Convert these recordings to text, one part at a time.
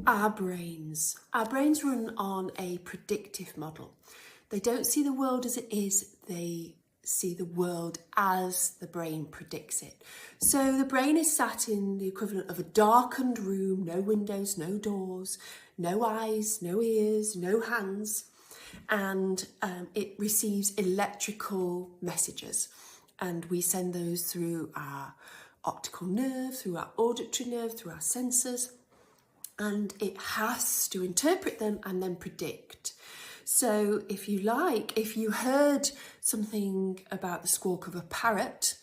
Our brains run on a predictive model. They don't see the world as it is, they see the world as the brain predicts it. So the brain is sat in the equivalent of a darkened room, no windows, no doors, no eyes, no ears, no hands, and it receives electrical messages, and we send those through our optical nerve, through our auditory nerve, through our sensors, and it has to interpret them and then predict. So if you heard something about the squawk of a parrot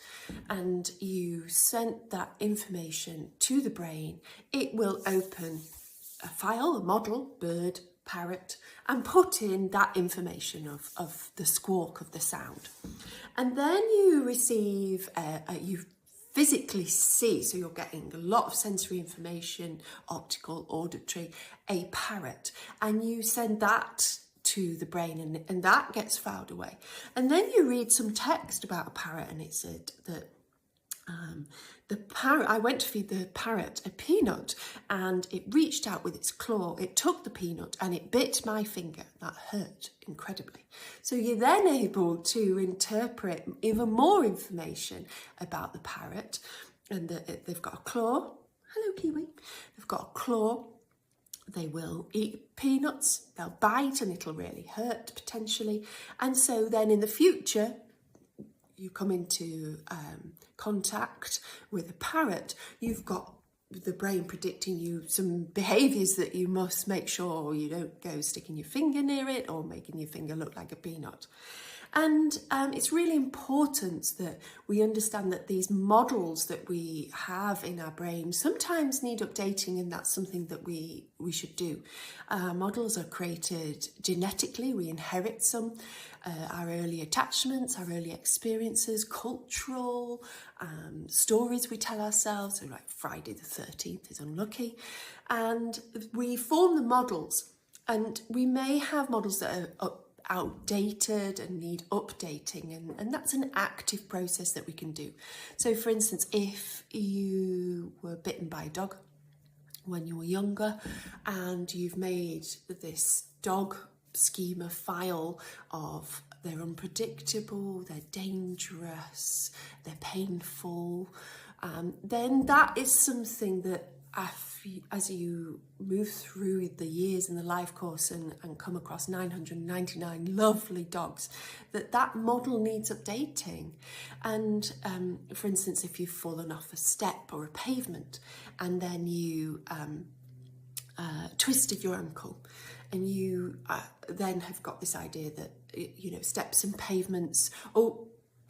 and you sent that information to the brain, it will open a file, a model, bird, parrot, and put in that information of the squawk of the sound. And then you receive, you physically see, so you're getting a lot of sensory information, optical, auditory, a parrot, and you send that to the brain, and that gets filed away. And then you read some text about a parrot, and it said that the parrot, I went to feed the parrot a peanut and it reached out with its claw, it took the peanut and it bit my finger. That hurt incredibly. So you're then able to interpret even more information about the parrot, and that they've got a claw. Hello, Kiwi. They've got a claw. They will eat peanuts, they'll bite and it'll really hurt potentially. And so then in the future, you come into contact with a parrot, you've got the brain predicting you some behaviours that you must make sure you don't go sticking your finger near it or making your finger look like a peanut. And it's really important that we understand that these models that we have in our brain sometimes need updating, and that's something that we should do. Models are created genetically, we inherit some, our early attachments, our early experiences, cultural stories we tell ourselves, so like Friday the 13th is unlucky, and we form the models, and we may have models that are outdated and need updating, and that's an active process that we can do. So for instance, if you were bitten by a dog when you were younger and you've made this dog schema file of they're unpredictable, they're dangerous, they're painful, then that is something that as you move through the years in the life course and come across 999 lovely dogs, that model needs updating. And for instance, if you've fallen off a step or a pavement and then you twisted your ankle, and you then have got this idea that, you know, steps and pavements,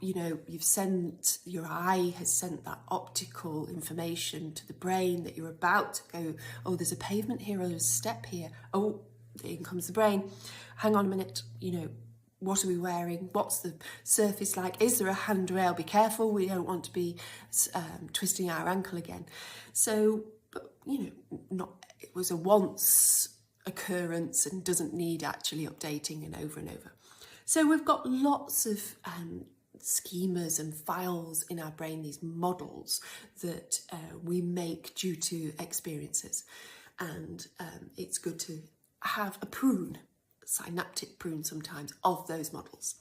your eye has sent that optical information to the brain that you're about to go, oh, there's a pavement here, or there's a step here. Oh, in comes the brain. Hang on a minute, what are we wearing? What's the surface like? Is there a handrail? Be careful, we don't want to be twisting our ankle again. So, but, it was a once occurrence and doesn't need actually updating and over. So we've got lots of schemas and files in our brain, these models that we make due to experiences, and it's good to have a synaptic prune sometimes of those models.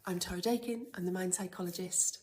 I'm Tara Dakin, I'm the mind psychologist.